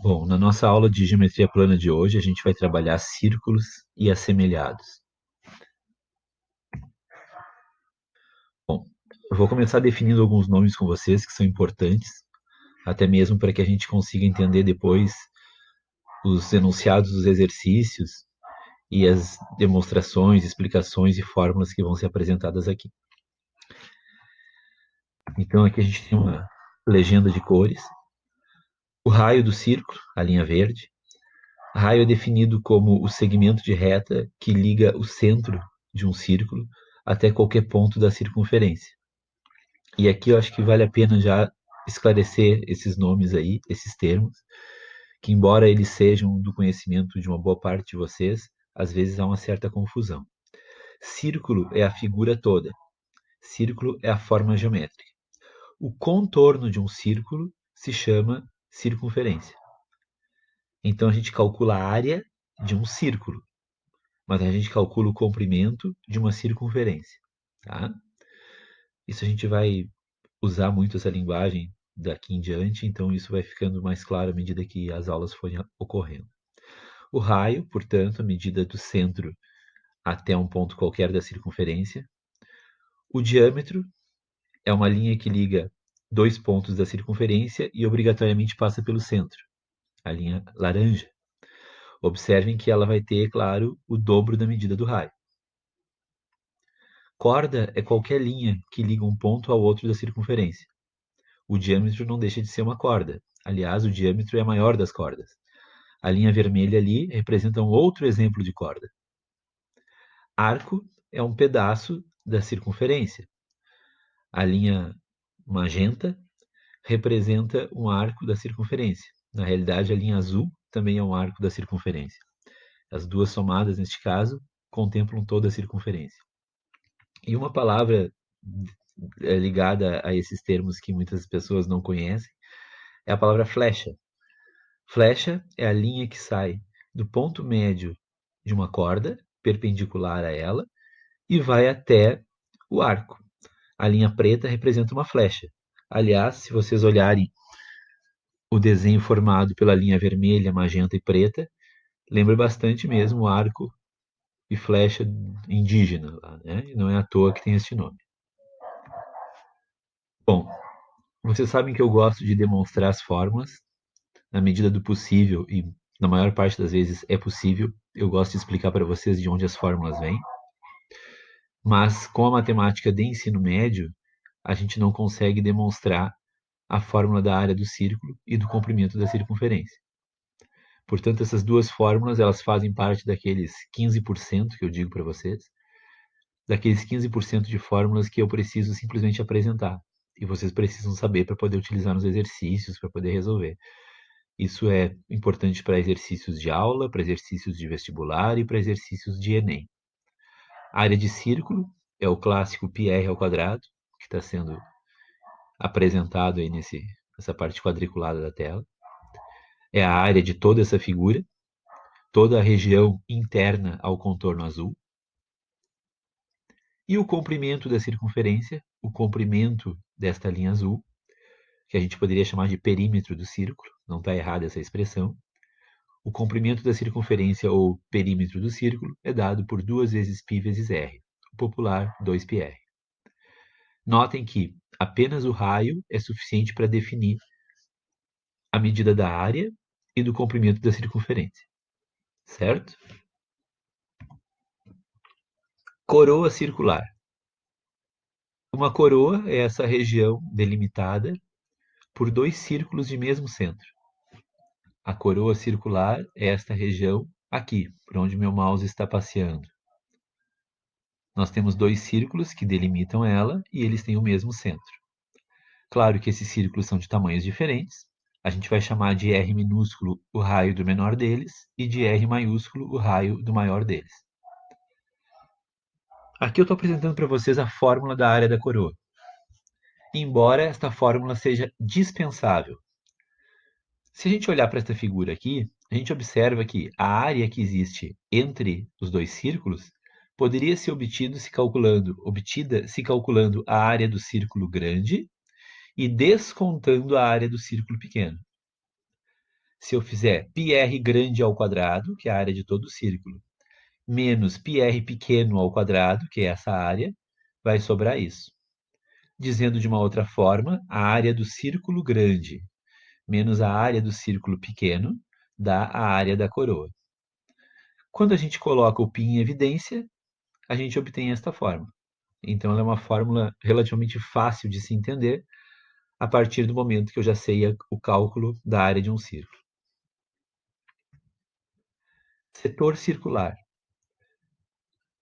Bom, na nossa aula de geometria plana de hoje, a gente vai trabalhar círculos e assemelhados. Bom, eu vou começar definindo alguns nomes com vocês que são importantes, até mesmo para que a gente consiga entender depois os enunciados dos exercícios e as demonstrações, explicações e fórmulas que vão ser apresentadas aqui. Então, aqui a gente tem uma legenda de cores. O raio do círculo, a linha verde. Raio é definido como o segmento de reta que liga o centro de um círculo até qualquer ponto da circunferência. E aqui eu acho que vale a pena já esclarecer esses nomes aí, esses termos, que embora eles sejam do conhecimento de uma boa parte de vocês, às vezes há uma certa confusão. Círculo é a figura toda. Círculo é a forma geométrica. O contorno de um círculo se chama circunferência. Então a gente calcula a área de um círculo, mas a gente calcula o comprimento de uma circunferência. Tá? Isso a gente vai usar muito essa linguagem daqui em diante, então isso vai ficando mais claro à medida que as aulas forem ocorrendo. O raio, portanto, a medida do centro até um ponto qualquer da circunferência. O diâmetro é uma linha que liga dois pontos da circunferência e obrigatoriamente passa pelo centro, a linha laranja. Observem que ela vai ter, claro, o dobro da medida do raio. Corda é qualquer linha que liga um ponto ao outro da circunferência. O diâmetro não deixa de ser uma corda. Aliás, o diâmetro é a maior das cordas. A linha vermelha ali representa um outro exemplo de corda. Arco é um pedaço da circunferência. A linha magenta representa um arco da circunferência. Na realidade, a linha azul também é um arco da circunferência. As duas somadas, neste caso, contemplam toda a circunferência. E uma palavra ligada a esses termos que muitas pessoas não conhecem é a palavra flecha. Flecha é a linha que sai do ponto médio de uma corda, perpendicular a ela, e vai até o arco. A linha preta representa uma flecha. Aliás, se vocês olharem o desenho formado pela linha vermelha, magenta e preta, lembra bastante mesmo o arco e flecha indígena, né? E não é à toa que tem esse nome. Bom, vocês sabem que eu gosto de demonstrar as fórmulas na medida do possível e na maior parte das vezes é possível. Eu gosto de explicar para vocês de onde as fórmulas vêm, mas com a matemática de ensino médio, a gente não consegue demonstrar a fórmula da área do círculo e do comprimento da circunferência. Portanto, essas duas fórmulas, elas fazem parte daqueles 15% que eu digo para vocês, daqueles 15% de fórmulas que eu preciso simplesmente apresentar. E vocês precisam saber para poder utilizar nos exercícios, para poder resolver. Isso é importante para exercícios de aula, para exercícios de vestibular e para exercícios de Enem. A área de círculo é o clássico πr ao quadrado, que está sendo apresentado aí nessa parte quadriculada da tela. É a área de toda essa figura, toda a região interna ao contorno azul. E o comprimento da circunferência, o comprimento desta linha azul, que a gente poderia chamar de perímetro do círculo, não está errada essa expressão. O comprimento da circunferência ou perímetro do círculo é dado por 2 vezes π vezes r, o popular 2πr. Notem que apenas o raio é suficiente para definir a medida da área e do comprimento da circunferência, certo? Coroa circular. Uma coroa é essa região delimitada por dois círculos de mesmo centro. A coroa circular é esta região aqui, por onde meu mouse está passeando. Nós temos dois círculos que delimitam ela e eles têm o mesmo centro. Claro que esses círculos são de tamanhos diferentes. A gente vai chamar de R minúsculo o raio do menor deles e de R maiúsculo o raio do maior deles. Aqui eu estou apresentando para vocês a fórmula da área da coroa. Embora esta fórmula seja dispensável. Se a gente olhar para esta figura aqui, a gente observa que a área que existe entre os dois círculos poderia ser obtida se calculando a área do círculo grande e descontando a área do círculo pequeno. Se eu fizer πr grande ao quadrado, que é a área de todo o círculo, menos πr pequeno ao quadrado, que é essa área, vai sobrar isso. Dizendo de uma outra forma, a área do círculo grande menos a área do círculo pequeno dá a área da coroa. Quando a gente coloca o π em evidência, a gente obtém esta fórmula. Então, ela é uma fórmula relativamente fácil de se entender a partir do momento que eu já sei o cálculo da área de um círculo. Setor circular.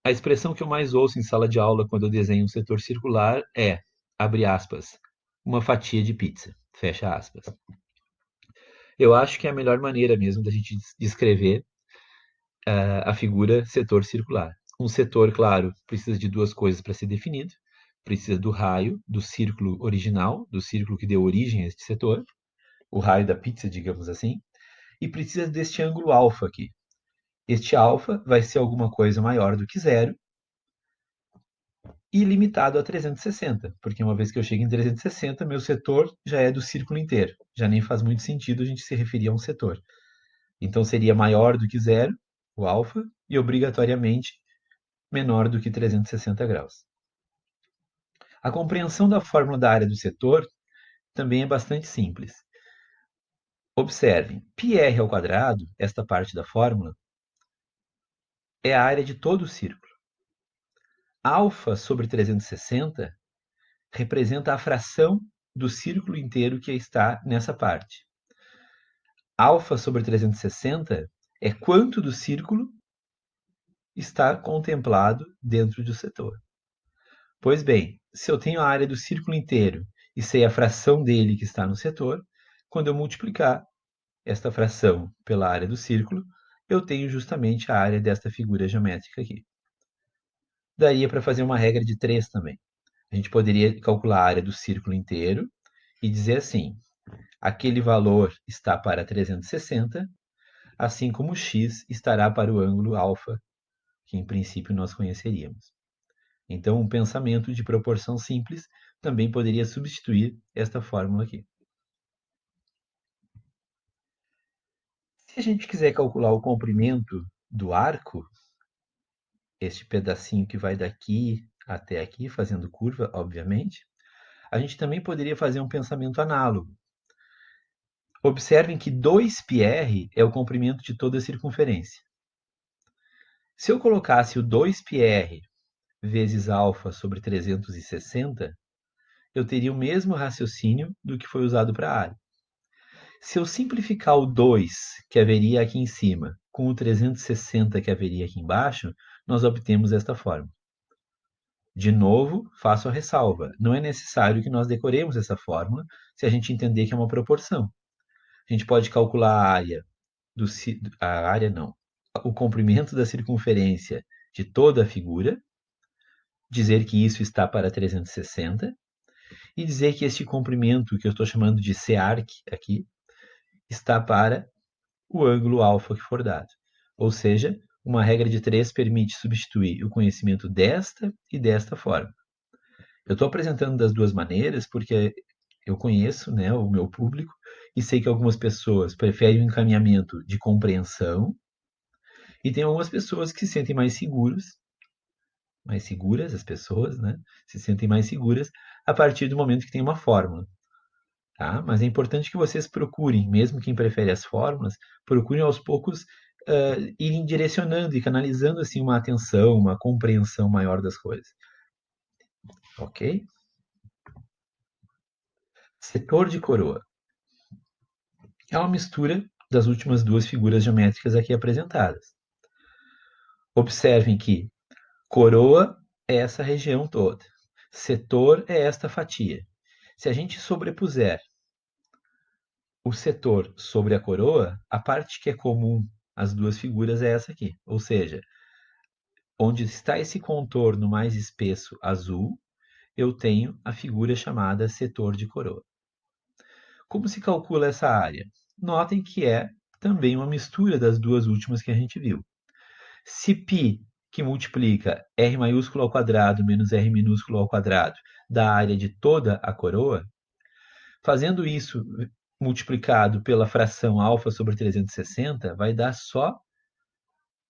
A expressão que eu mais ouço em sala de aula quando eu desenho um setor circular é, abre aspas, uma fatia de pizza, fecha aspas. Eu acho que é a melhor maneira mesmo da gente descrever a figura setor circular. Um setor, claro, precisa de duas coisas para ser definido. Precisa do raio do círculo original, do círculo que deu origem a este setor, o raio da pizza, digamos assim, e precisa deste ângulo alfa aqui. Este alfa vai ser alguma coisa maior do que zero e limitado a 360, porque uma vez que eu chego em 360, meu setor já é do círculo inteiro. Já nem faz muito sentido a gente se referir a um setor. Então seria maior do que zero, o alfa, e obrigatoriamente menor do que 360 graus. A compreensão da fórmula da área do setor também é bastante simples. Observem, πr ao quadrado, esta parte da fórmula, é a área de todo o círculo. Alfa sobre 360 representa a fração do círculo inteiro que está nessa parte. Alfa sobre 360 é quanto do círculo está contemplado dentro do setor. Pois bem, se eu tenho a área do círculo inteiro e sei a fração dele que está no setor, quando eu multiplicar esta fração pela área do círculo, eu tenho justamente a área desta figura geométrica aqui. Daria para fazer uma regra de 3 também. A gente poderia calcular a área do círculo inteiro e dizer assim, aquele valor está para 360, assim como x estará para o ângulo alfa, que em princípio nós conheceríamos. Então, um pensamento de proporção simples também poderia substituir esta fórmula aqui. Se a gente quiser calcular o comprimento do arco, este pedacinho que vai daqui até aqui, fazendo curva, obviamente, a gente também poderia fazer um pensamento análogo. Observem que 2πr é o comprimento de toda a circunferência. Se eu colocasse o 2πr vezes alfa sobre 360, eu teria o mesmo raciocínio do que foi usado para a área. Se eu simplificar o 2, que haveria aqui em cima, com o 360 que haveria aqui embaixo, nós obtemos esta fórmula. De novo, faço a ressalva. Não é necessário que nós decoremos essa fórmula se a gente entender que é uma proporção. A gente pode calcular a área o comprimento da circunferência de toda a figura, dizer que isso está para 360 e dizer que este comprimento, que eu estou chamando de CARC aqui, está para o ângulo alfa que for dado. Ou seja, uma regra de 3 permite substituir o conhecimento desta e desta forma. Eu estou apresentando das duas maneiras porque eu conheço, né, o meu público e sei que algumas pessoas preferem o encaminhamento de compreensão e tem algumas pessoas que se sentem mais seguras as pessoas, né, se sentem mais seguras a partir do momento que tem uma fórmula. Tá? Mas é importante que vocês procurem, mesmo quem prefere as fórmulas, procurem aos poucos irem direcionando e canalizando assim uma atenção, uma compreensão maior das coisas. Ok? Setor de coroa. É uma mistura das últimas duas figuras geométricas aqui apresentadas. Observem que coroa é essa região toda. Setor é esta fatia. Se a gente sobrepuser o setor sobre a coroa, a parte que é comum às duas figuras é essa aqui. Ou seja, onde está esse contorno mais espesso azul, eu tenho a figura chamada setor de coroa. Como se calcula essa área? Notem que é também uma mistura das duas últimas que a gente viu. Se π, que multiplica r maiúsculo ao quadrado menos r minúsculo ao quadrado, dá a área de toda a coroa, fazendo isso multiplicado pela fração alfa sobre 360 vai dar só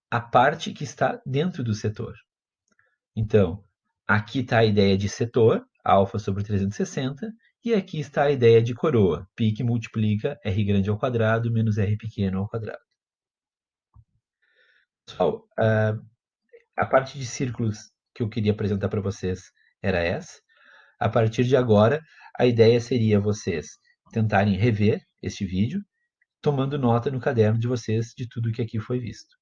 a parte que está dentro do setor. Então, aqui está a ideia de setor, alfa sobre 360, e aqui está a ideia de coroa, π que multiplica r grande ao quadrado menos r pequeno ao quadrado. Pessoal, a parte de círculos que eu queria apresentar para vocês era essa. A partir de agora, a ideia seria vocês tentarem rever este vídeo, tomando nota no caderno de vocês de tudo que aqui foi visto.